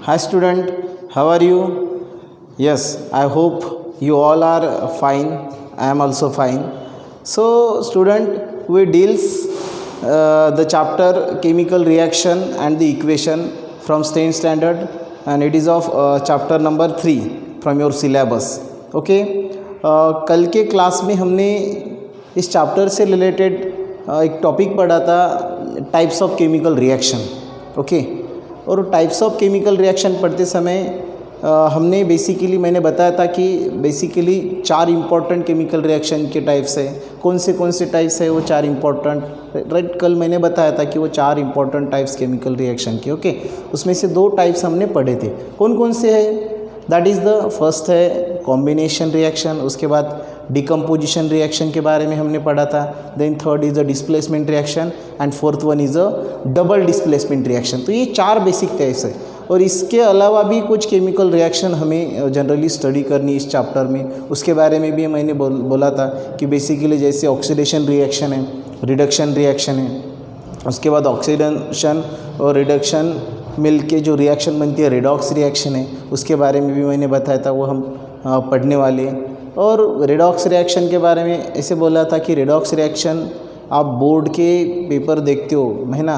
Hi student, how are you? Yes, I hope you all are fine. I am also fine. So student, we deals the chapter chemical reaction and the equation from 10th standard, and it is of chapter number 3 from your syllabus. Okay, कल के class में हमने इस chapter से related एक topic पढ़ा था, types of chemical reaction. Okay, और टाइप्स ऑफ केमिकल रिएक्शन पढ़ते समय हमने बेसिकली मैंने बताया था कि बेसिकली 4 इम्पॉर्टेंट केमिकल रिएक्शन के टाइप्स है. कौन से टाइप्स है वो 4 इम्पॉर्टेंट, राइट? कल मैंने बताया था कि वो 4 इम्पॉर्टेंट टाइप्स केमिकल रिएक्शन के. ओके, उसमें से 2 टाइप्स हमने पढ़े थे. कौन से है? दैट इज़ द फर्स्ट है कॉम्बिनेशन रिएक्शन, उसके बाद डिकम्पोजिशन रिएक्शन के बारे में हमने पढ़ा था. Then third is a displacement reaction and fourth one is a double displacement reaction. तो ये 4 बेसिक टाइप्स है, और इसके अलावा भी कुछ केमिकल रिएक्शन हमें जनरली स्टडी करनी इस चैप्टर में. उसके बारे में भी मैंने बोला था कि बेसिकली जैसे ऑक्सीडेशन रिएक्शन है, रिडक्शन रिएक्शन है, उसके बाद ऑक्सीडेशन और रिडक्शन मिल के जो रिएक्शन बनती है रेडॉक्स रिएक्शन है, उसके बारे में भी मैंने बताया था, वो हम पढ़ने वाले हैं. और रेडॉक्स रिएक्शन के बारे में ऐसे बोला था कि रेडॉक्स रिएक्शन आप बोर्ड के पेपर देखते हो है ना,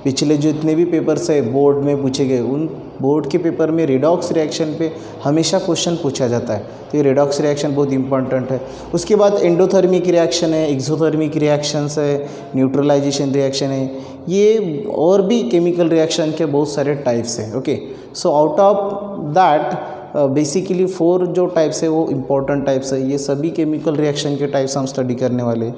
पिछले जितने भी पेपर्स है बोर्ड में पूछे गए, उन बोर्ड के पेपर में रेडॉक्स रिएक्शन पे हमेशा क्वेश्चन पूछा जाता है. तो ये रेडॉक्स रिएक्शन बहुत इंपॉर्टेंट है. उसके बाद एंडोथर्मिक रिएक्शन है, एक्सोथर्मिक रिएक्शंस है, न्यूट्रलाइजेशन रिएक्शन है, ये और भी केमिकल रिएक्शन के बहुत सारे टाइप्स हैं. Okay, so out of that basically 4 जो टाइप्स है वो इम्पोर्टेंट टाइप्स है. ये सभी केमिकल रिएक्शन के टाइप्स हम स्टडी करने वाले.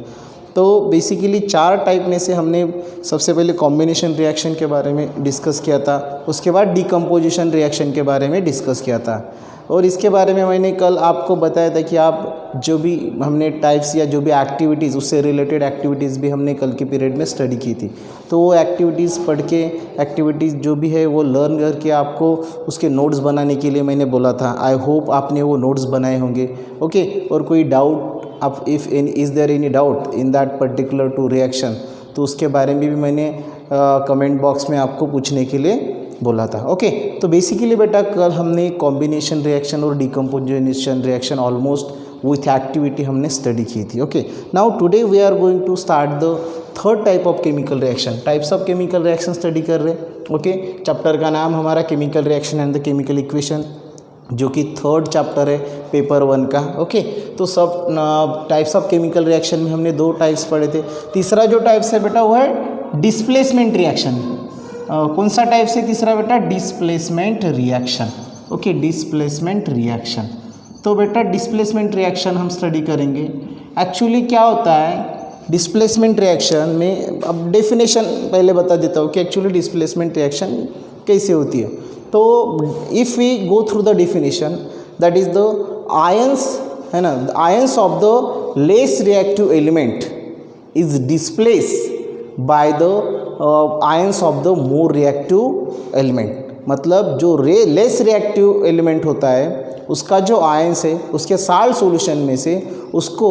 तो बेसिकली 4 टाइप में से हमने सबसे पहले कॉम्बिनेशन रिएक्शन के बारे में डिस्कस किया था, उसके बाद डिकम्पोजिशन रिएक्शन के बारे में डिस्कस किया था. और इसके बारे में मैंने कल आपको बताया था कि आप जो भी हमने टाइप्स या जो भी एक्टिविटीज़, उससे रिलेटेड एक्टिविटीज़ भी हमने कल के पीरियड में स्टडी की थी. तो वो एक्टिविटीज़ पढ़ के, एक्टिविटीज़ जो भी है वो लर्न करके आपको उसके नोट्स बनाने के लिए मैंने बोला था. आई होप आपने वो नोट्स बनाए होंगे. ओके, और कोई डाउट आप is there any doubt in that particular two reaction, तो उसके बारे में भी मैंने कमेंट बॉक्स में आपको पूछने के लिए बोला था. ओके, तो बेसिकली बेटा कल हमने कॉम्बिनेशन रिएक्शन और decomposition reaction almost with activity हमने स्टडी की थी. Okay, now today we are going to start the third type of chemical reaction. Types of chemical reaction study कर रहे. ओके, चैप्टर का नाम हमारा chemical reaction and the chemical equation, जो कि 3rd चैप्टर है पेपर 1 का. ओके, तो सब टाइप्स ऑफ केमिकल रिएक्शन में हमने 2 टाइप्स पढ़े थे. तीसरा जो टाइप्स है बेटा वो है डिस्प्लेसमेंट रिएक्शन. कौन सा टाइप से तीसरा बेटा? Displacement reaction. Okay, displacement reaction. तो बेटा डिस्प्लेसमेंट रिएक्शन हम स्टडी करेंगे. एक्चुअली क्या होता है डिस्प्लेसमेंट रिएक्शन में, अब डेफिनेशन पहले बता देता हूँ कि एक्चुअली डिस्प्लेसमेंट रिएक्शन कैसे होती है. तो if we go through the definition, that is the ions है ना, the ions of the less reactive element is displace by the ions of the more reactive element. मतलब जो लेस रिएक्टिव एलिमेंट होता है उसका जो आयंस है उसके साल्ट सॉल्यूशन में से उसको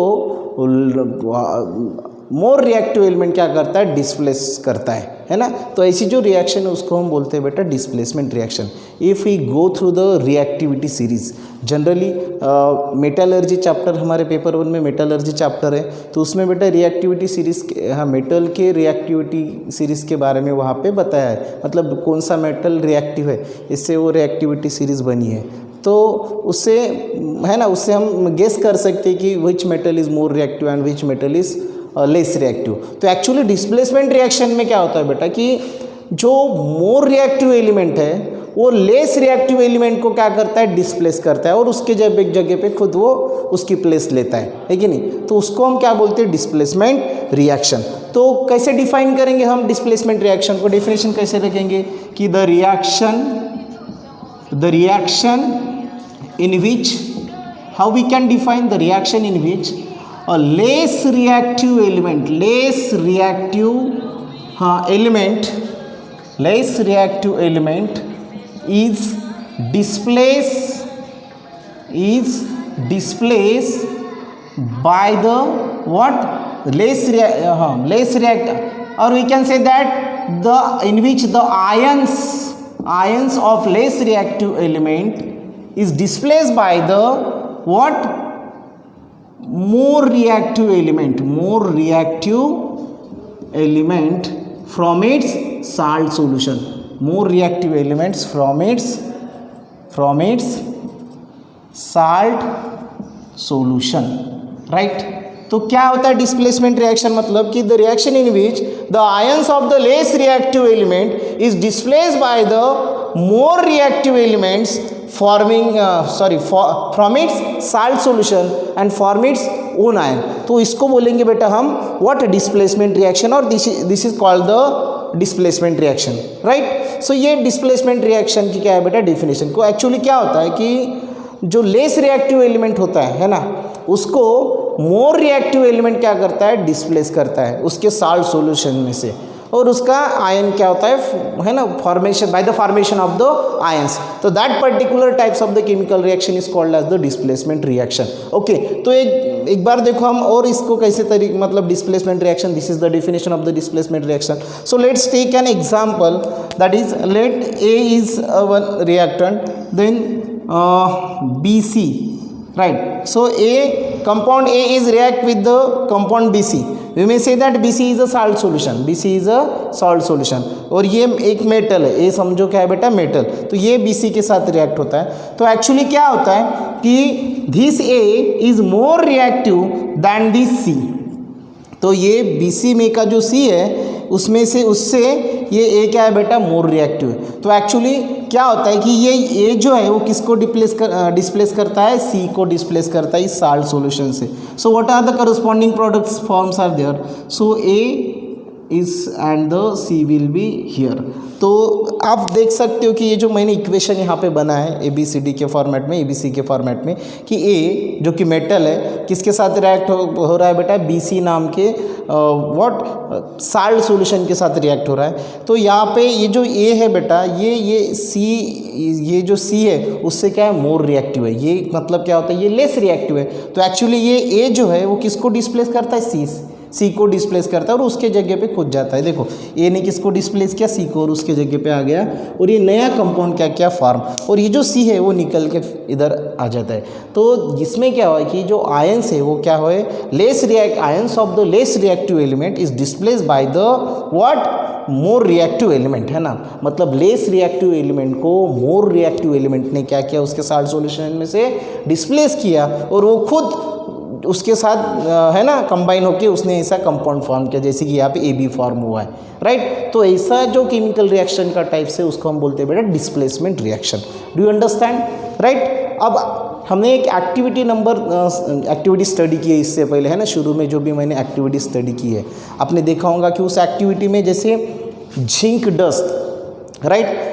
मोर रिएक्टिव एलिमेंट क्या करता है? डिस्प्लेस करता है ना. तो ऐसी जो रिएक्शन है उसको हम बोलते हैं बेटा displacement reaction. If we go through the reactivity series, generally metallurgy chapter हमारे पेपर 1 में मेटलर्जी चैप्टर है, तो उसमें बेटा रिएक्टिविटी सीरीज, हाँ, मेटल के रिएक्टिविटी सीरीज़ के बारे में वहाँ पे बताया है. मतलब कौन सा मेटल रिएक्टिव है, इससे वो रिएक्टिविटी सीरीज़ बनी है. तो उससे है ना, उससे हम गेस कर सकते हैं कि which metal is more reactive and which metal is less reactive. तो एक्चुअली डिस्प्लेसमेंट रिएक्शन में क्या होता है बेटा कि जो मोर रिएक्टिव एलिमेंट है वो लेस रिएक्टिव एलिमेंट को क्या करता है? डिस्प्लेस करता है, और उसके जब एक जगह पे खुद वो उसकी प्लेस लेता है कि नहीं. तो उसको हम क्या बोलते हैं? Displacement reaction. तो कैसे डिफाइन करेंगे हम डिस्प्लेसमेंट रिएक्शन को? डेफिनेशन कैसे रखेंगे कि the reaction in which, how we can define the reaction in which a less reactive element is displaced by the what? Less reactive, or we can say that the in which the ions of less reactive element is displaced by the what? More reactive element from its salt solution. More reactive elements from its salt solution, right? तो क्या होता है displacement reaction? मतलब कि the reaction in which the ions of the less reactive element is displaced by the more reactive elements forming from its salt solution and form its own ion. तो इसको बोलेंगे बेटा हम व्हाट? डिस्प्लेसमेंट रिएक्शन, और this is called the displacement reaction, right? So ये displacement reaction की क्या है बेटा डेफिनेशन. को एक्चुअली क्या होता है कि जो लेस रिएक्टिव एलिमेंट होता है ना, उसको मोर रिएक्टिव एलिमेंट क्या करता है? डिस्प्लेस करता है उसके साल्ट सॉल्यूशन में से, और उसका आयन क्या होता है ना, formation by the formation of the ions. तो that particular types of the chemical reaction is called as the displacement reaction. Okay, तो एक बार देखो हम और इसको कैसे तरीके, मतलब displacement reaction, this is the definition of the displacement reaction. So let's take an example, that is let A is one reactant, then BC, right? So compound A is react with the compound BC. We may say that BC is a salt solution. BC is a salt solution. और ये एक metal है, ये समझो क्या है बेटा? Metal. तो ये BC के साथ रिएक्ट होता है. तो एक्चुअली क्या होता है कि this A is more reactive than this C. तो ये BC में का जो C है उसमें से उससे ये ए क्या है बेटा? मोर रिएक्टिव है. तो एक्चुअली क्या होता है कि ये ए जो है वो किसको डिस्प्लेस करता है? सी को डिस्प्लेस करता है इस साल्ट सॉल्यूशन से. So what are the corresponding products forms are there? So A is and the C will be here. तो आप देख सकते हो कि ये जो मैंने इक्वेशन यहाँ पे बना है ए बी सी डी के फॉर्मेट में, ए बी सी के फॉर्मेट में, कि ए जो कि मेटल है किसके साथ रिएक्ट हो रहा है बेटा? बी सी नाम के व्हाट साल्ट सॉल्यूशन के साथ रिएक्ट हो रहा है. तो यहाँ पे ये जो ए है बेटा, ये सी, ये जो सी है उससे क्या है? मोर रिएक्टिव है. ये मतलब क्या होता है? ये लेस रिएक्टिव है. तो एक्चुअली ये ए जो है वो किसको डिस्प्लेस करता है? सी को डिस्प्लेस करता है और उसके जगह पे खुद जाता है. देखो ए ने किसको डिस्प्लेस किया? सी को, और उसके जगह पे आ गया और ये नया कंपाउंड क्या फॉर्म, और ये जो सी है वो निकल के इधर आ जाता है. तो इसमें क्या हुआ कि जो आयंस है वो क्या हुए? Ions of the less reactive element is displace by the what? More reactive element, है ना. मतलब लेस रिएक्टिव एलिमेंट को मोर रिएक्टिव एलिमेंट ने क्या किया? उसके साल्ट सॉल्यूशन में से डिस्प्लेस किया और वो खुद उसके साथ है ना कंबाइन होके उसने ऐसा कंपाउंड फॉर्म किया, जैसे कि यहाँ पे ए बी फॉर्म हुआ है, राइट. तो ऐसा जो केमिकल रिएक्शन का टाइप से उसको हम बोलते हैं बेटा displacement reaction. Do you understand, right? अब हमने एक एक्टिविटी स्टडी की है इससे पहले, है ना. शुरू में जो भी मैंने एक्टिविटी स्टडी की है, आपने देखा होगा कि उस एक्टिविटी में जैसे जिंक डस्ट, राइट,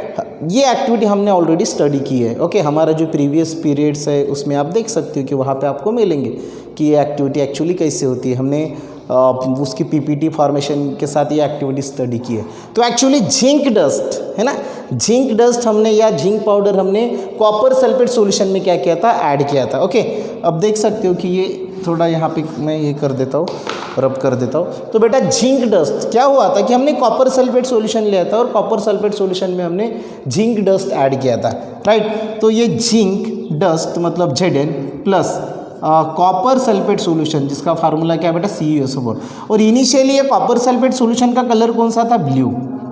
ये एक्टिविटी हमने ऑलरेडी स्टडी की है. ओके, हमारा जो प्रीवियस पीरियड्स है उसमें आप देख सकते हो कि वहाँ पे आपको मिलेंगे कि ये एक्टिविटी एक्चुअली कैसे होती है. हमने उसकी पीपीटी फॉर्मेशन के साथ ये एक्टिविटी स्टडी की है. तो एक्चुअली जिंक डस्ट, है ना, जिंक डस्ट हमने या जिंक पाउडर हमने कॉपर सल्फेट सॉल्यूशन में क्या किया था? ऐड किया था. ओके, अब देख सकते हो कि ये थोड़ा यहाँ पे मैं ये कर देता हूँ, रब कर देता हूँ. तो बेटा जिंक डस्ट क्या हुआ था कि हमने कॉपर सल्फेट सॉल्यूशन लिया था और कॉपर सल्फेट सॉल्यूशन में हमने जिंक डस्ट ऐड किया था, राइट. तो ये जिंक डस्ट मतलब Zn plus copper sulphate solution, जिसका फार्मूला क्या है बेटा? CuSO4. और इनिशियली ये कॉपर सल्फेट सॉल्यूशन का कलर कौन सा था? ब्लू.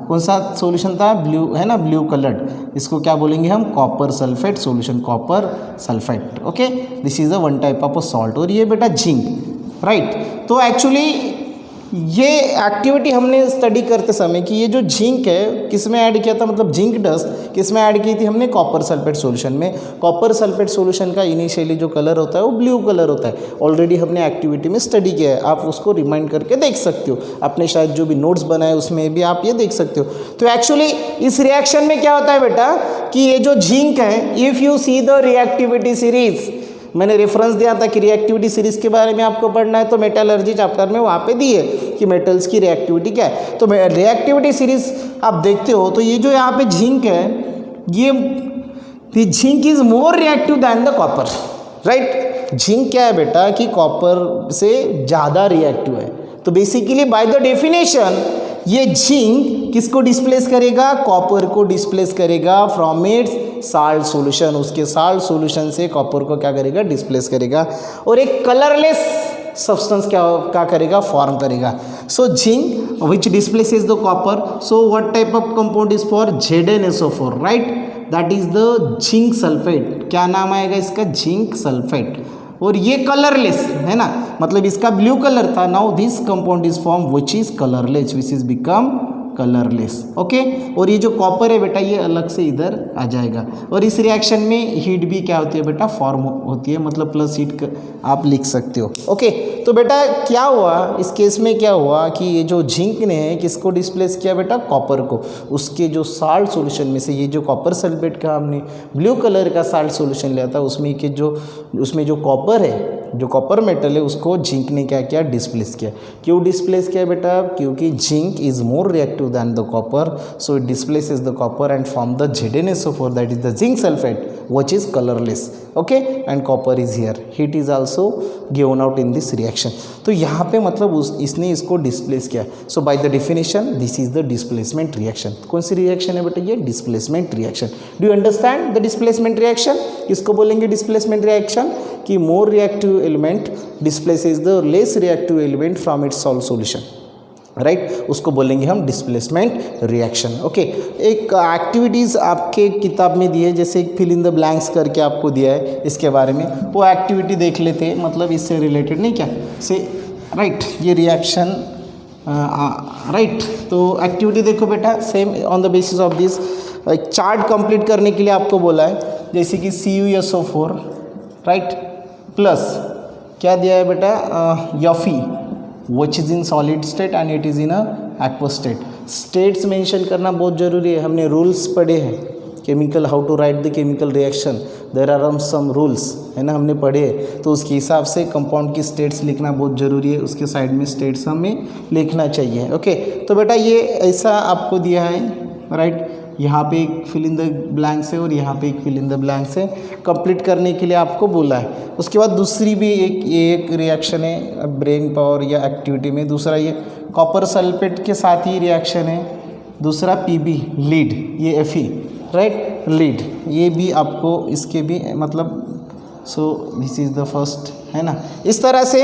कौन सा सॉल्यूशन था? ब्लू, है ना, ब्लू कलर्ड. इसको क्या बोलेंगे हम? Copper sulphate solution, copper sulphate. Okay, this is a one type of a salt. और ये बेटा जिंक, राइट. तो एक्चुअली ये एक्टिविटी हमने स्टडी करते समय कि ये जो जिंक है किस में ऐड किया था, मतलब जिंक डस्ट किस में ऐड की थी हमने? कॉपर सल्फेट सॉल्यूशन में. कॉपर सल्फेट सॉल्यूशन का इनिशियली जो कलर होता है वो ब्लू कलर होता है. ऑलरेडी हमने एक्टिविटी में स्टडी किया है, आप उसको रिमाइंड करके देख सकते हो. आपने शायद जो भी नोट्स बनाए उसमें भी आप ये देख सकते हो. तो एक्चुअली इस रिएक्शन में क्या होता है बेटा कि ये जो जिंक है, if you see the reactivity series, मैंने रेफरेंस दिया था कि रिएक्टिविटी सीरीज के बारे में आपको पढ़ना है, तो मेटलर्जी चैप्टर में वहाँ पे दी है कि मेटल्स की रिएक्टिविटी क्या है. तो रिएक्टिविटी सीरीज आप देखते हो तो ये जो यहाँ पे जिंक है, ये zinc is more reactive than the copper, right. Zinc क्या है बेटा कि कॉपर से ज़्यादा रिएक्टिव है. तो बेसिकली बाय द डेफिनेशन ये जिंक किसको डिस्प्लेस करेगा, कॉपर को डिस्प्लेस करेगा फ्रॉम इट्स साल्ट सॉल्यूशन, उसके साल्ट सॉल्यूशन से कॉपर को क्या करेगा, डिस्प्लेस करेगा और एक कलरलेस सब्सटेंस क्या करेगा, फॉर्म करेगा. So zinc which displaces the copper, so what type of compound is for ZnSO4, right, that is the zinc sulphate. क्या नाम आएगा इसका, जिंक सल्फेट. और ये कलरलेस है ना, मतलब इसका ब्लू कलर था, now this compound is form which is colourless, which is become colourless. Okay, और ये जो कॉपर है बेटा ये अलग से इधर आ जाएगा. और इस रिएक्शन में हीट भी क्या होती है बेटा, फॉर्म होती है, मतलब प्लस हीट आप लिख सकते हो. ओके, तो बेटा क्या हुआ इस केस में, क्या हुआ कि ये जो जिंक ने किसको डिस्प्लेस किया बेटा, कॉपर को. उसके जो साल्ट सॉल्यूशन में से ये जो कॉपर सल्फेट का हमने ब्लू कलर का साल्ट सॉल्यूशन लिया था, उसमें जो कॉपर है, जो कॉपर मेटल है, उसको जिंक ने क्या किया, डिस्प्लेस किया. क्यों डिस्प्लेस किया बेटा, क्योंकि zinc is more reactive than the copper, so it displaces the copper and form the ZnSO4, that is the zinc sulphate which is colorless. Okay, and copper is here, heat is also given out in this reaction. तो यहाँ पे मतलब इसने इसको displace किया. So by the definition this is the displacement reaction. कौन सी reaction है बेटा, ये displacement reaction. Do you understand the displacement reaction, किसको बोलेंगे डिस्प्लेसमेंट रिएक्शन, कि more reactive element displaces the less reactive element from its salt solution, right, उसको बोलेंगे हम डिस्प्लेसमेंट रिएक्शन. ओके, एक एक्टिविटीज़ आपके किताब में दी है, जैसे एक फिल इन द ब्लैंक्स करके आपको दिया है, इसके बारे में वो एक्टिविटी देख लेते हैं, मतलब इससे रिलेटेड नहीं क्या से, राइट, ये रिएक्शन, राइट. तो एक्टिविटी देखो बेटा, same on the basis of this एक चार्ट कंप्लीट करने के लिए आपको बोला है, जैसे कि CuSO4, राइट, प्लस क्या दिया है बेटा, Fe which is in solid state and it is in a aqueous state. States mention करना बहुत ज़रूरी है. हमने रूल्स पढ़े हैं, chemical, how to write the chemical reaction, there are some rules, है ना, हमने पढ़े हैं. तो उसके हिसाब से कंपाउंड की स्टेट्स लिखना बहुत ज़रूरी है, उसके साइड में स्टेट्स हमें लिखना चाहिए. ओके, तो बेटा ये ऐसा आपको दिया है, राइट, यहाँ पे एक फिल इन द ब्लैंक्स है और यहाँ पे एक फिल इन द ब्लैंक्स है, कंप्लीट करने के लिए आपको बोला है. उसके बाद दूसरी भी एक रिएक्शन है ब्रेन पावर या एक्टिविटी में, दूसरा ये कॉपर सल्फेट के साथ ही रिएक्शन है, दूसरा PB लीड, ये Fe, राइट, लीड, ये भी आपको इसके भी मतलब, सो दिस इज़ द फर्स्ट, है ना. इस तरह से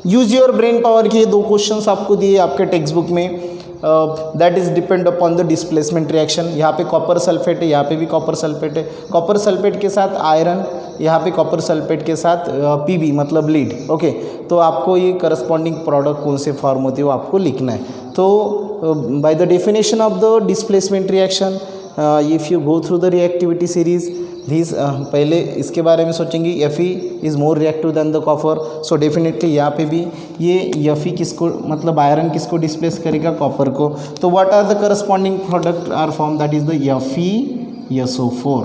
यूज योर ब्रेन पावर के 2 क्वेश्चंस आपको दिए आपके टेक्स्ट बुक में. That is depend upon the displacement reaction. यहाँ पे कॉपर सल्फेट है, यहाँ पे भी कॉपर सल्फेट है, कॉपर सल्फेट के साथ आयरन, यहाँ पे कॉपर सल्फेट के साथ PB मतलब लीड. ओके, तो आपको ये करस्पॉन्डिंग प्रोडक्ट कौन से फॉर्म होती है वो आपको लिखना है. तो by the definition of the displacement reaction, if you go through the reactivity series this, पहले इसके बारे में सोचेंगे, Fe is more reactive than the copper, so definitely यहाँ पे भी ये Fe किसको मतलब आयरन किसको डिस्प्लेस करेगा, कॉपर को. तो what are the corresponding product are form, that is the FeSO4,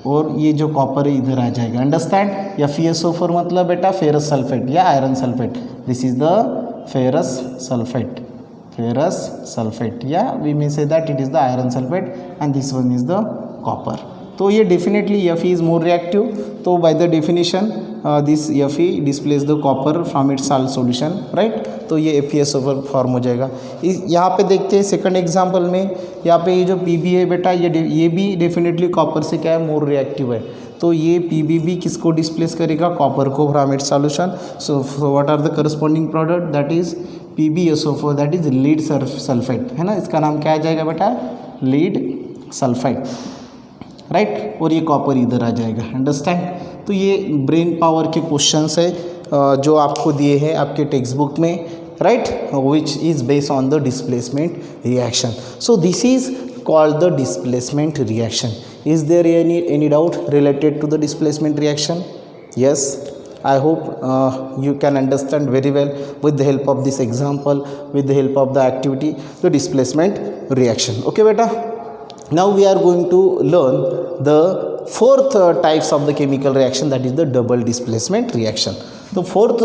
और ये जो कॉपर है इधर आ जाएगा. अंडरस्टैंड, FeSO4 मतलब बेटा फेरस सल्फेट या iron sulphate, this is the ferrous sulphate, या we may say that it is the iron sulphate and this one is the copper. तो ये definitely Fe is more reactive. तो by the definition this Fe displace the copper from its salt solution, right. तो ये FeSO4 form हो जाएगा. यहाँ पे देखते हैं सेकंड एग्जांपल में, यहाँ पे ये जो PB है बेटा, ये भी डेफिनेटली कॉपर से क्या है, मोर रिएक्टिव है. तो ये PB भी किसको डिस्प्लेस करेगा, कॉपर को from its solution. So what are the corresponding product, that is PbSO4, that is lead sulphate, है ना, इसका नाम क्या आ जाएगा बेटा, लीड सल्फाइड, राइट. और ये कॉपर इधर आ जाएगा. अंडरस्टैंड. तो ये ब्रेन पावर के क्वेश्चंस है जो आपको दिए हैं आपके टेक्स्ट बुक में, right, which is based on the displacement reaction. So this is called the displacement reaction. Is there any doubt related to the displacement reaction? Yes, I hope you can understand very well with the help of this example, with the help of the activity, the displacement reaction. Okay beta, now we are going to learn the fourth types of the chemical reaction, that is the double displacement reaction. तो fourth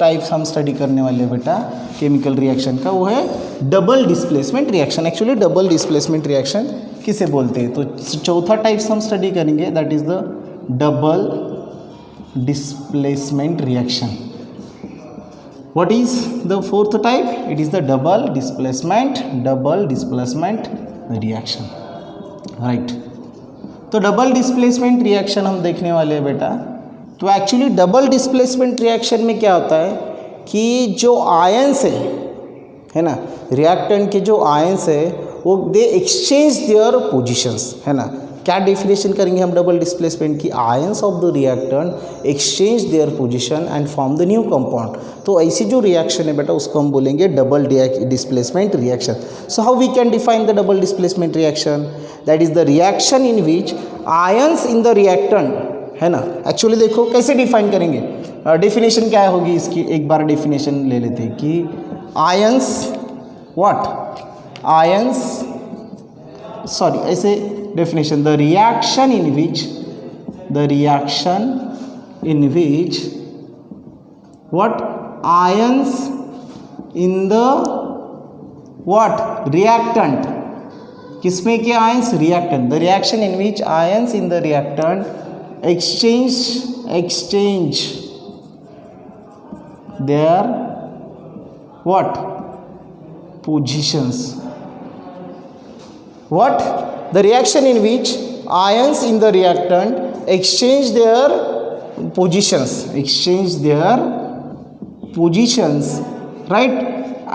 types हम study करने वाले बेटा chemical reaction का, वो है double displacement reaction. Actually double displacement reaction किसे बोलते हैं, तो चौथा टाइप्स हम स्टडी करेंगे, that is the double displacement reaction. What is the fourth type? It is the double displacement reaction, right? तो डबल डिस्प्लेसमेंट रिएक्शन हम देखने वाले हैं बेटा। तो एक्चुअली डबल डिस्प्लेसमेंट रिएक्शन में क्या होता है कि जो आयंस है ना, रिएक्टेंट के जो आयंस है वो दे एक्सचेंज देयर पोजीशंस, है ना। क्या डेफिनेशन करेंगे हम डबल डिस्प्लेसमेंट की? Ions of the reactant exchange their position and form the new compound. तो ऐसी जो रिएक्शन है बेटा उसको हम बोलेंगे double displacement reaction. So how we can define the double displacement reaction? That is the reaction in which ions in the reactant, है ना। एक्चुअली देखो कैसे डिफाइन करेंगे, डेफिनेशन क्या होगी इसकी, एक बार डेफिनेशन ले लेते हैं कि आयंस ऐसे definition, the reaction in which what ions in the what reactant, किसमें के ions? reactant. The reaction in which ions in the reactant exchange their what positions. What? The reaction in which ions in the reactant exchange their positions, right,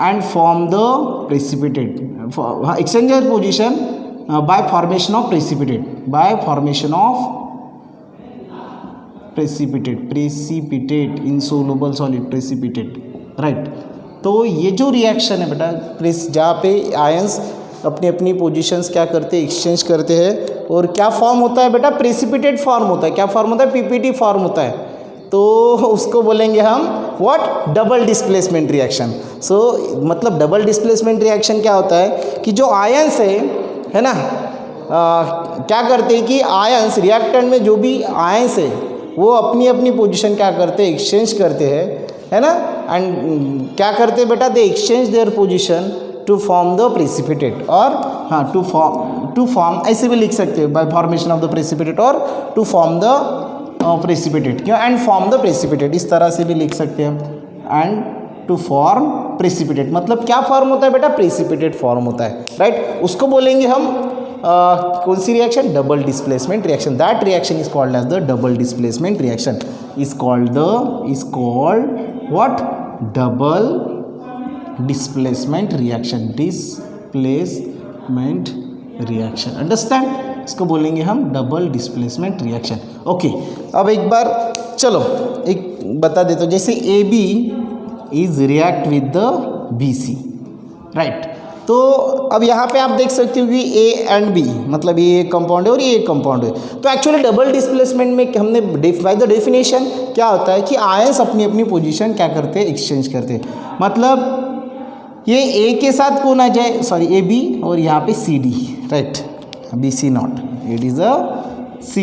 and form the precipitate. Exchange their position by formation of precipitate. Insoluble solid precipitate, right. तो ये जो reaction है बेटा, जहाँ पे ions अपनी अपनी positions क्या करते हैं? एक्सचेंज करते हैं, और क्या फॉर्म होता है बेटा? प्रेसिपिटेट फॉर्म होता है। क्या फॉर्म होता है? पीपीटी फॉर्म होता है। तो उसको बोलेंगे हम what? Double displacement reaction. So मतलब डबल डिस्प्लेसमेंट रिएक्शन क्या होता है कि जो आयंस है ना, क्या करते हैं कि आयंस रिएक्टेंट में जो भी आयंस है वो अपनी अपनी पोजीशन क्या करते हैं? एक्सचेंज करते हैं, है ना। एंड क्या करते हैं बेटा? They exchange their position to form the precipitate, और हाँ टू फॉर्म ऐसे भी लिख सकते हैं, by formation of the precipitate, और टू फॉर्म द प्रेसिपिटेट, क्यों? एंड फॉर्म द प्रेसिपिटेट, इस तरह से भी लिख सकते हैं हम। एंड टू फॉर्म प्रेसिपिटेट मतलब क्या फॉर्म होता है बेटा? प्रेसिपिटेट फॉर्म होता है, राइट। उसको बोलेंगे हम कौन सी reaction? Double displacement reaction. That reaction is called as the double displacement reaction, is called what? Double displacement reaction, understand? इसको बोलेंगे हम डबल डिस्प्लेसमेंट रिएक्शन। ओके, अब एक बार चलो एक बता देता हूँ, जैसे A B is react with the B C, right. तो अब यहाँ पे आप देख सकते हो कि ए एंड बी मतलब ये एक कंपाउंड है और ये एक कंपाउंड है। तो एक्चुअली डबल डिस्प्लेसमेंट में हमने बाय द डेफिनेशन क्या होता है कि आयंस अपनी अपनी पोजीशन क्या करते हैं? एक्सचेंज करते हैं। मतलब ये ए के साथ कौन आ जाए? सॉरी, ए बी, और यहाँ पे C D, right, B C not, it is a C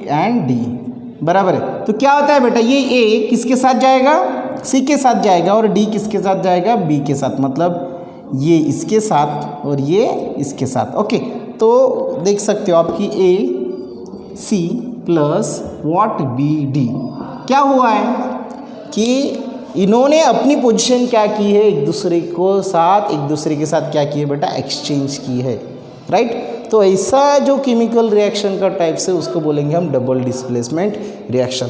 and D, बराबर है। तो क्या होता है बेटा? ये ए किसके साथ जाएगा? सी के साथ जाएगा, और डी किसके साथ जाएगा? बी के साथ। मतलब ये इसके साथ और ये इसके साथ। ओके, तो देख सकते हो आपकी A C plus what B D, क्या हुआ है कि इन्होंने अपनी पोजीशन क्या की है? एक दूसरे के साथ क्या की है बेटा? एक्सचेंज की है, राइट। तो ऐसा जो केमिकल रिएक्शन का टाइप से उसको बोलेंगे हम डबल डिस्प्लेसमेंट रिएक्शन।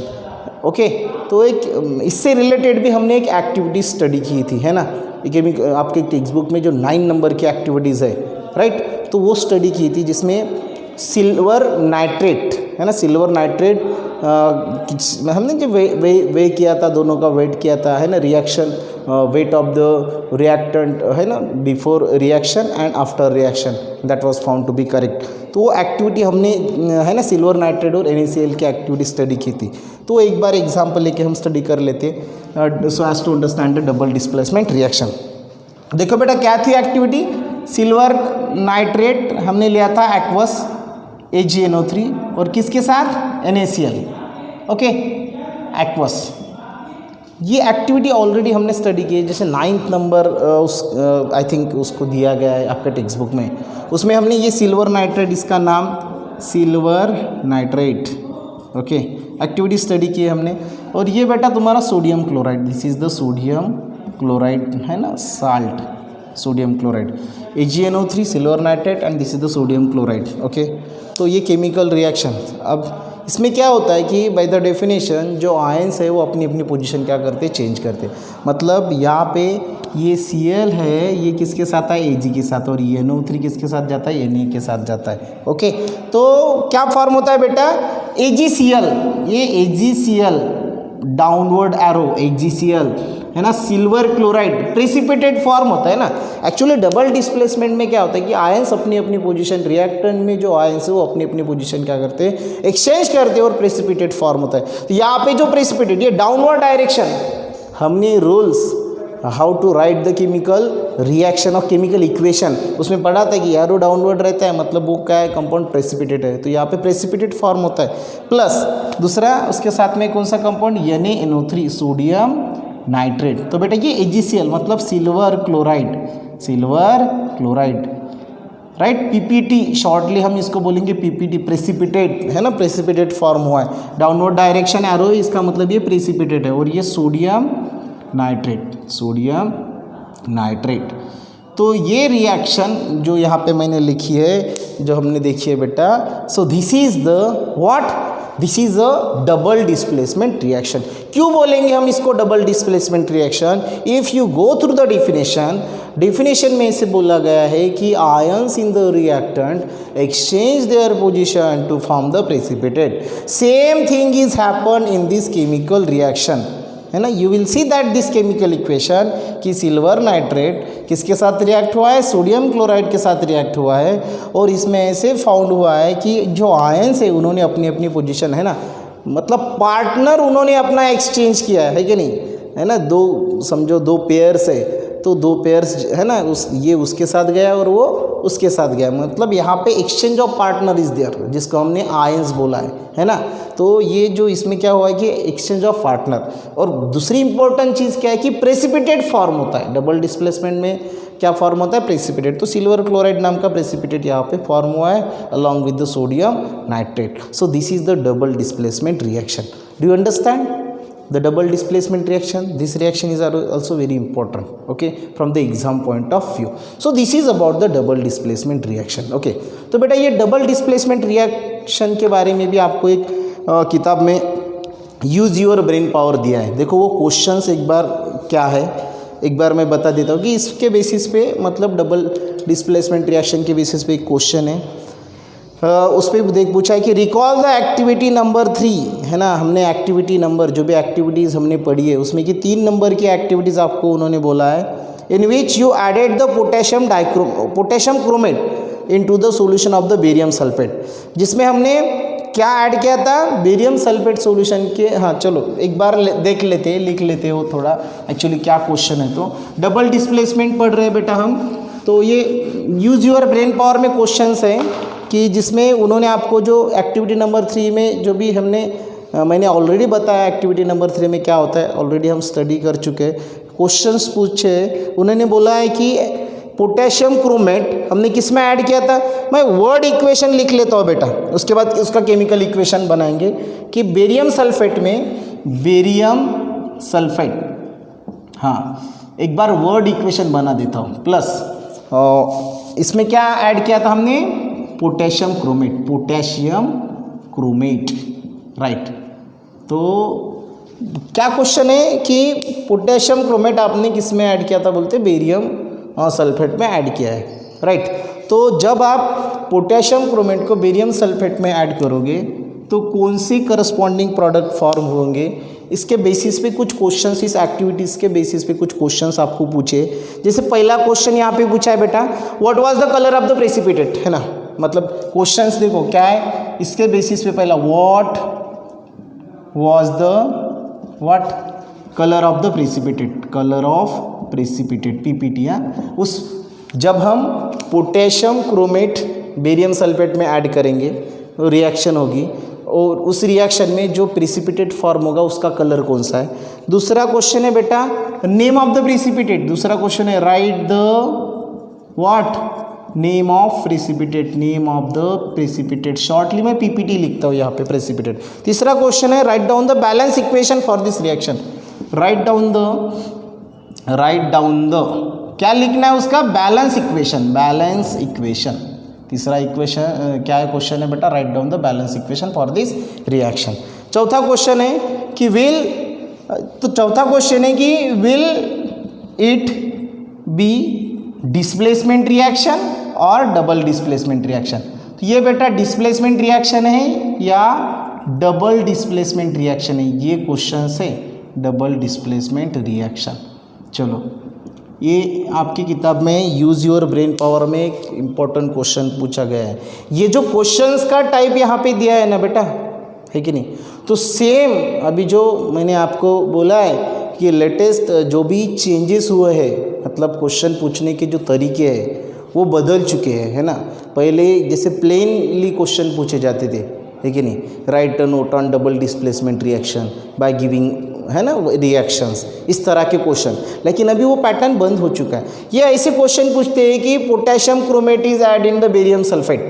ओके, तो एक इससे रिलेटेड भी हमने एक एक्टिविटी स्टडी की थी, है ना। एक आपके टेक्स्ट बुक में जो 9 नंबर की एक्टिविटीज़ है, राइट, तो वो स्टडी की थी जिसमें सिल्वर नाइट्रेट, है ना, सिल्वर नाइट्रेट हमने जो वे किया था, दोनों का वेट किया था, है ना, reaction weight of the reactant, है ना, before reaction and after reaction, that was found to be correct. तो वो एक्टिविटी हमने, है ना, सिल्वर नाइट्रेट और NaCl की एक्टिविटी स्टडी की थी। तो एक बार एग्जांपल लेके हम स्टडी कर लेते so as to understand the double displacement reaction. देखो बेटा, क्या थी एक्टिविटी? सिल्वर नाइट्रेट हमने लिया था एक्वस AgNO3 और किसके साथ? NaCl, okay, aqueous. ये एक्टिविटी ऑलरेडी हमने स्टडी की है, जैसे 9th नंबर आई थिंक उसको दिया गया है आपका टेक्स्ट बुक में। उसमें हमने ये सिल्वर नाइट्रेट, इसका नाम silver nitrate, okay, activity study की है हमने। और ये बेटा तुम्हारा sodium chloride, this is the sodium chloride है ना, salt, sodium chloride, AgNO3 silver nitrate and this is the sodium chloride. Okay, तो ये केमिकल रिएक्शन। अब इसमें क्या होता है कि बाय द डेफिनेशन जो आयंस है वो अपनी अपनी पोजीशन क्या करते हैं, चेंज करते हैं। मतलब यहाँ पे ये Cl है, ये किसके साथ है, Ag के साथ, और ये NO3 किसके साथ जाता है, Na के साथ जाता है। ओके, तो क्या फॉर्म होता है बेटा, AgCl, ये AgCl डाउनवर्ड एरो AgCl है ना, सिल्वर क्लोराइड प्रेसिपिटेट फॉर्म होता है ना। एक्चुअली डबल डिस्प्लेसमेंट में क्या होता है कि आयंस अपनी अपनी पोजीशन, रिएक्टेंट में जो आयंस है वो अपनी अपनी पोजीशन क्या करते हैं, एक्सचेंज करते हैं, और प्रेसिपिटेट फॉर्म होता है। तो यहाँ पे जो प्रेसिपिटेट, ये डाउनवर्ड डायरेक्शन, हमने rules how to write the chemical reaction of chemical equation उसमें पढ़ा था कि एरो डाउनवर्ड रहता है, मतलब वो क्या है, कंपाउंड प्रेसिपिटेट है, तो यहाँ पे प्रेसिपिटेट फॉर्म होता है। प्लस दूसरा उसके साथ में कौन सा कंपाउंड, NaNO3 सोडियम नाइट्रेट। तो बेटा ये AgCl मतलब silver chloride, silver chloride, right, PPT shortly हम इसको बोलेंगे PPT, प्रेसिपिटेट है ना, प्रेसिपिटेट फॉर्म हुआ है, डाउनवर्ड डायरेक्शन एरो, इसका मतलब ये प्रेसिपिटेट है। और ये सोडियम नाइट्रेट, सोडियम नाइट्रेट। तो ये रिएक्शन जो यहाँ पे मैंने लिखी है, जो हमने देखी है बेटा, so this is the what, this is a double displacement reaction. क्यों बोलेंगे हम इसको double displacement reaction, if you go through the definition में इसे बोला गया है कि ions in the reactant exchange their position to form the precipitate. Same thing is happen in this chemical reaction, है ना। You will see that this chemical equation कि silver nitrate किसके साथ रिएक्ट हुआ है, सोडियम क्लोराइड के साथ react हुआ है, और इसमें ऐसे फाउंड हुआ है कि जो आयंस है उन्होंने अपनी अपनी पोजीशन, है ना, मतलब पार्टनर उन्होंने अपना एक्सचेंज किया है कि नहीं, है ना। दो समझो, दो पेयर्स है, तो दो पेयर्स है ना, ये उसके साथ गया और वो उसके साथ गया, मतलब यहाँ पे exchange of partner is there, जिसको हमने आयंस बोला है ना। तो ये जो इसमें क्या हुआ है कि एक्सचेंज ऑफ पार्टनर। और दूसरी इंपॉर्टेंट चीज़ क्या है कि प्रेसिपिटेट फॉर्म होता है डबल डिस्प्लेसमेंट में, क्या फॉर्म होता है, प्रेसिपिटेट। तो सिल्वर क्लोराइड नाम का प्रेसिपिटेट यहाँ पे फॉर्म हुआ है along with the sodium nitrate. So this is the double displacement reaction. Do you understand the double displacement reaction? This reaction is also very important, okay, from the exam point of view. So this is about the double displacement reaction, okay. तो बेटा ये double displacement reaction के बारे में भी आपको एक किताब में use your brain power दिया है। देखो वो क्वेश्चंस एक बार क्या है, एक बार मैं बता देता हूँ कि इसके बेसिस पे, मतलब डबल डिस्प्लेसमेंट रिएक्शन के बेसिस पे एक क्वेश्चन है, उस पर देख पूछा है कि रिकॉल द एक्टिविटी नंबर 3, है ना। हमने एक्टिविटी नंबर, जो भी एक्टिविटीज़ हमने पढ़ी है उसमें कि 3 नंबर की एक्टिविटीज़ आपको उन्होंने बोला है, in which you added the potassium chromate into the solution of the barium sulphate, जिसमें हमने क्या ऐड किया था, बेरियम सल्फेट सॉल्यूशन के। हाँ चलो एक बार देख लेते हैं, लिख लेते हो थोड़ा एक्चुअली क्या क्वेश्चन है। तो डबल डिस्प्लेसमेंट पढ़ रहे हैं बेटा हम, तो ये यूज़ योर ब्रेन पावर में क्वेश्चंस हैं कि जिसमें उन्होंने आपको जो एक्टिविटी नंबर 3 में जो भी मैंने ऑलरेडी बताया एक्टिविटी नंबर 3 में क्या होता है, ऑलरेडी हम स्टडी कर चुके हैं। क्वेश्चंस पूछे, उन्होंने बोला है कि पोटेशियम क्रोमेट हमने किस में ऐड किया था, मैं वर्ड इक्वेशन लिख लेता हूँ बेटा, उसके बाद उसका केमिकल इक्वेशन बनाएंगे कि बेरियम सल्फेट में, बेरियम सल्फेट, हाँ एक बार वर्ड इक्वेशन बना देता हूँ, प्लस इसमें क्या ऐड किया था हमने, potassium chromate, potassium chromate, right. तो क्या क्वेश्चन है कि पोटेशियम क्रोमेट आपने किस में ऐड किया था, बोलते बेरियम सल्फेट में ऐड किया है, राइट। तो जब आप पोटेशियम क्रोमेट को बेरियम सल्फेट में ऐड करोगे तो कौन सी करस्पॉन्डिंग प्रोडक्ट फॉर्म होंगे, इसके बेसिस पे कुछ क्वेश्चंस, इस एक्टिविटीज़ के बेसिस पे कुछ क्वेश्चंस आपको पूछे। जैसे पहला क्वेश्चन यहाँ पे पूछा है बेटा, what was the colour of the precipitate, है ना। मतलब क्वेश्चंस देखो क्या है, इसके बेसिस पे पहला what was the what colour of the precipitate, colour of precipitate, PPT। उस जब हम पोटेशियम क्रोमेट बेरियम सल्फेट में ऐड करेंगे तो रिएक्शन होगी, और उस रिएक्शन में जो प्रेसिपिटेट फॉर्म होगा उसका कलर कौन सा है। दूसरा क्वेश्चन है बेटा नेम ऑफ द प्रेसिपिटेट, दूसरा क्वेश्चन है right the what name of precipitate, name of the precipitate, shortly मैं PPT लिखता हूँ यहाँ पे प्रेसिपिटेट। तीसरा क्वेश्चन है right down the balance equation for this reaction, right down the right down the, क्या लिखना है उसका, बैलेंस इक्वेशन, बैलेंस इक्वेशन। तीसरा इक्वेशन क्या है, क्वेश्चन है बेटा, right down the balance equation for this reaction. चौथा क्वेश्चन है कि विल, तो चौथा क्वेश्चन है कि will it be displacement reaction और डबल डिस्प्लेसमेंट रिएक्शन। तो ये बेटा डिस्प्लेसमेंट रिएक्शन है या डबल डिस्प्लेसमेंट रिएक्शन है, ये क्वेश्चन है, डबल डिस्प्लेसमेंट रिएक्शन। चलो ये आपकी किताब में यूज़ योर ब्रेन पावर में एक इम्पॉर्टेंट क्वेश्चन पूछा गया है। ये जो क्वेश्चंस का टाइप यहाँ पे दिया है ना बेटा, है कि नहीं, तो सेम अभी जो मैंने आपको बोला है कि लेटेस्ट जो भी चेंजेस हुए हैं, मतलब क्वेश्चन पूछने के जो तरीके हैं वो बदल चुके हैं, है ना। पहले जैसे प्लेनली क्वेश्चन पूछे जाते थे, है कि नहीं, right a note on double displacement reaction by giving, है ना, रिएक्शंस, इस तरह के क्वेश्चन, लेकिन अभी वो पैटर्न बंद हो चुका है। ये ऐसे क्वेश्चन पूछते हैं कि potassium chromate is add in the barium sulphate,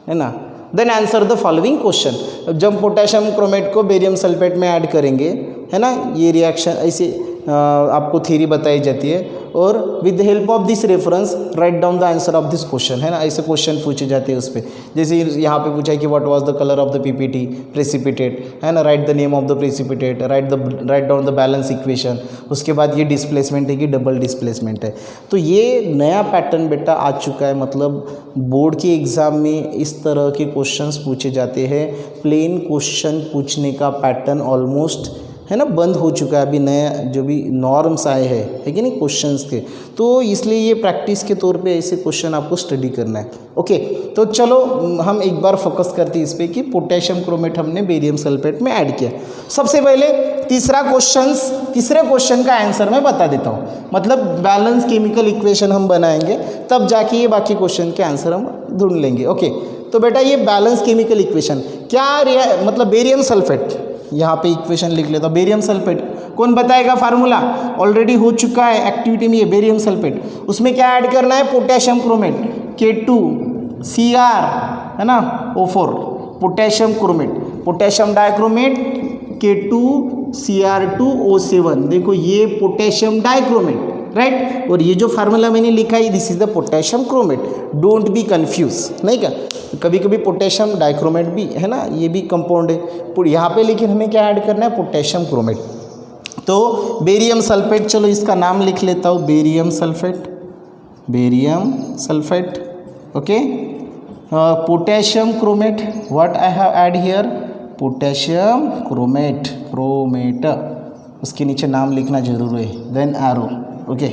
है ना, then answer the following question. जब पोटेशियम क्रोमेट को बेरियम सल्फेट में ऐड करेंगे, है ना, ये रिएक्शन ऐसे आपको थ्योरी बताई जाती है, और with the help of this reference right down the answer of this question, है ना, ऐसे क्वेश्चन पूछे जाते हैं उस पर। जैसे यहाँ पे पूछा है कि what was the colour of the PPT precipitate, है ना, right the name of the precipitate, right down the balance equation. उसके बाद ये डिस्प्लेसमेंट है कि डबल डिस्प्लेसमेंट है। तो ये नया पैटर्न बेटा आ चुका है, मतलब बोर्ड के एग्ज़ाम में इस तरह के क्वेश्चंस पूछे जाते हैं। प्लेन क्वेश्चन पूछने का पैटर्न ऑलमोस्ट, है ना, बंद हो चुका है। अभी नया जो भी नॉर्म्स आए हैं, है कि नहीं, क्वेश्चंस के, तो इसलिए ये प्रैक्टिस के तौर पे ऐसे क्वेश्चन आपको स्टडी करना है। ओके, तो चलो हम एक बार फोकस करते हैं इस पर कि पोटेशियम क्रोमेट हमने बेरियम सल्फेट में ऐड किया। सबसे पहले तीसरे क्वेश्चन का आंसर मैं बता देता हूँ, मतलब बैलेंस केमिकल इक्वेशन हम बनाएंगे, तब जाके ये बाकी क्वेश्चन के आंसर हम ढूंढ लेंगे। ओके, तो बेटा ये बैलेंस केमिकल इक्वेशन क्या, मतलब बेरियम सल्फेट, यहाँ पे इक्वेशन लिख लेता हूँ। बेरियम सल्फेट कौन बताएगा, फार्मूला ऑलरेडी हो चुका है एक्टिविटी में, ये बेरियम सल्फेट, उसमें क्या ऐड करना है, पोटेशियम क्रोमेट K2Cr, है ना, O4, potassium chromate, potassium dichromate K2Cr2O7, देखो ये पोटेशियम डाइक्रोमेट, राइट, और ये जो फार्मूला मैंने लिखा है this is the potassium chromate, don't be confuse, नहीं क्या, कभी कभी पोटेशियम डाइक्रोमेट भी, है ना, ये भी कंपाउंड है यहाँ पे, लेकिन हमें क्या ऐड करना है, पोटेशियम क्रोमेट। तो बेरियम सल्फेट, चलो इसका नाम लिख लेता हूँ, barium sulphate, okay. Potassium chromate, what I have add here, potassium chromate, उसके नीचे नाम लिखना जरूर है, देन एरो, ओके।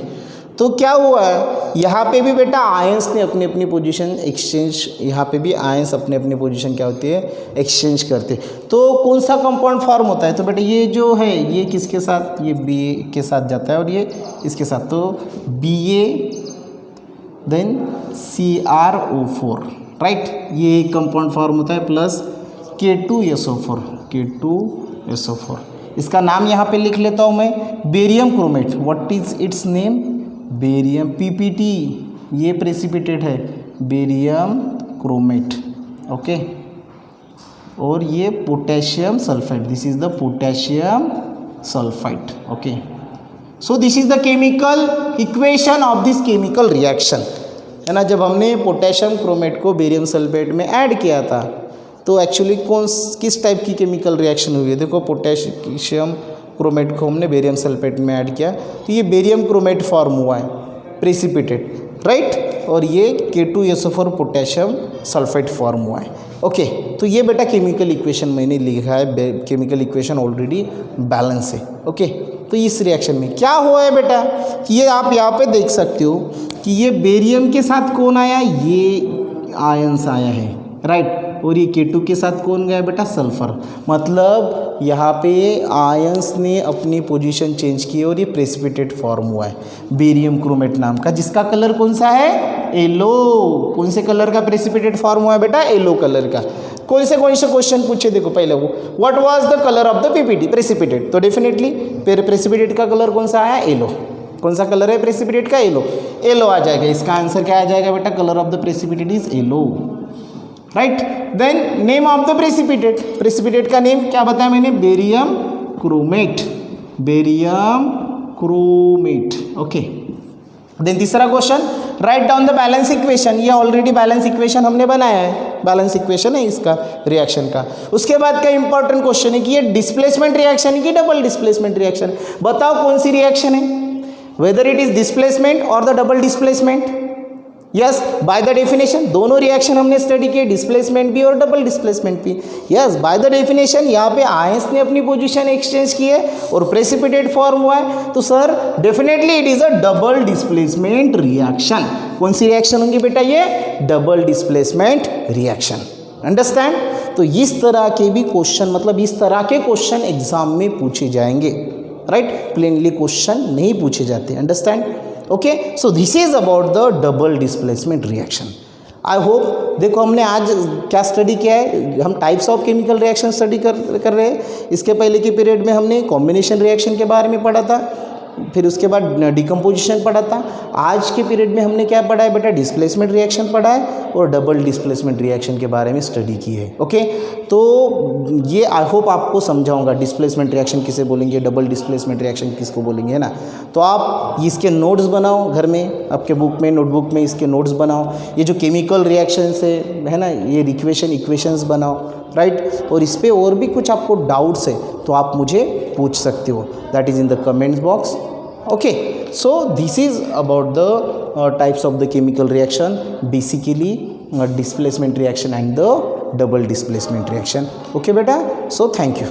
तो क्या हुआ है, यहाँ पे भी बेटा आयंस ने अपनी अपनी पोजीशन एक्सचेंज, यहाँ पे भी आयंस अपने अपनी पोजीशन क्या होती है, एक्सचेंज करते। तो कौन सा कंपाउंड फॉर्म होता है, तो बेटा ये जो है ये किसके साथ, ये Ba के साथ जाता है और ये इसके साथ, तो Ba देन CrO4, राइट, ये कंपाउंड फॉर्म होता है, प्लस K2SO4, इसका नाम यहाँ पे लिख लेता हूँ मैं, barium chromate, what is it's name, barium, PPT ये प्रेसिपिटेट है, बेरियम क्रोमेट, ओके, और ये potassium sulphate, this is the potassium sulphide, okay. So this is the chemical equation of this chemical reaction, है ना। जब हमने पोटेशियम क्रोमेट को barium sulphate में ऐड किया था, तो एक्चुअली किस टाइप की केमिकल रिएक्शन हुई है, देखो पोटेशियम क्रोमेट को हमने बेरियम सल्फेट में ऐड किया, तो ये बेरियम क्रोमेट फॉर्म हुआ है, प्रेसिपिटेट, राइट, और ये K2SO4 पोटेशियम सल्फेट फॉर्म हुआ है, ओके। तो ये बेटा केमिकल इक्वेशन मैंने लिखा है, केमिकल इक्वेशन ऑलरेडी बैलेंस है, ओके। तो इस रिएक्शन में क्या हुआ है बेटा, कि ये आप यहाँ पे देख सकते हो कि ये बेरियम के साथ कौन आया, ये आयंस आया है, राइट, और ये K2 के साथ कौन गया बेटा, सल्फर, मतलब यहाँ पे आयंस ने अपनी पोजीशन चेंज की और ये प्रेसिपिटेट फॉर्म हुआ है बेरियम क्रोमेट नाम का, जिसका कलर कौन सा है, येलो। कौन से कलर का प्रेसिपिटेट फॉर्म हुआ है बेटा, येलो कलर का। कौन से क्वेश्चन पूछे, देखो पहले वो what was the colour of the PPT precipitate, तो डेफिनेटली प्रेसिपिटेट का कलर कौन सा आया, येलो। कौन सा कलर है प्रेसिपिटेट का, येलो आ जाएगा। इसका आंसर क्या आ जाएगा बेटा, colour of the precipitate is yellow, right. Then name of the precipitate का नेम क्या बताया मैंने, barium chromate, barium chromate. Okay, then तीसरा question, write down the balance equation. ये ऑलरेडी बैलेंस इक्वेशन हमने बनाया है, बैलेंस इक्वेशन है इसका रिएक्शन का. उसके बाद का इंपॉर्टेंट क्वेश्चन है कि ये डिस्प्लेसमेंट रिएक्शन है कि डबल डिस्प्लेसमेंट रिएक्शन. बताओ कौन सी रिएक्शन है, वेदर इट इज डिस्प्लेसमेंट और the double displacement. Yes, bye the definition दोनों रिएक्शन हमने स्टडी किए, डिस्प्लेसमेंट भी और डबल डिस्प्लेसमेंट भी. यस, बाय द डेफिनेशन यहाँ पे आयंस ने अपनी पोजीशन एक्सचेंज की है और प्रेसिपिटेट फॉर्म हुआ है, तो sir definitely it is a double displacement reaction. कौन सी रिएक्शन होंगी बेटा, ये डबल डिस्प्लेसमेंट रिएक्शन. अंडरस्टैंड. तो इस तरह के भी क्वेश्चन, मतलब इस तरह के क्वेश्चन एग्जाम में पूछे जाएंगे. राइट, प्लेनली क्वेश्चन नहीं पूछे जाते. Understand. Okay, so this is about the double displacement reaction. I hope, देखो हमने आज क्या स्टडी किया है, हम types of chemical reaction study कर रहे हैं. इसके पहले के पीरियड में हमने कॉम्बिनेशन रिएक्शन के बारे में पढ़ा था, फिर उसके बाद डिकम्पोजिशन पढ़ा था. आज के पीरियड में हमने क्या पढ़ा है बेटा, डिस्प्लेसमेंट रिएक्शन पढ़ा है और डबल डिस्प्लेसमेंट रिएक्शन के बारे में स्टडी की है. ओके, तो ये आई होप आपको समझाऊंगा डिस्प्लेसमेंट रिएक्शन किसे बोलेंगे, डबल डिस्प्लेसमेंट रिएक्शन किसको बोलेंगे, है ना. तो आप इसके नोट्स बनाओ घर में, आपके बुक में, नोटबुक में इसके नोट्स बनाओ. ये जो केमिकल रिएक्शन है ना, ये इक्वेशंस बनाओ. राइट, और इस पर और भी कुछ आपको डाउट्स है तो आप मुझे पूछ सकते हो, that is in the comments box. Okay, so this is about the types of the chemical reaction, basically displacement reaction and the double displacement reaction. Okay बेटा, सो थैंक यू.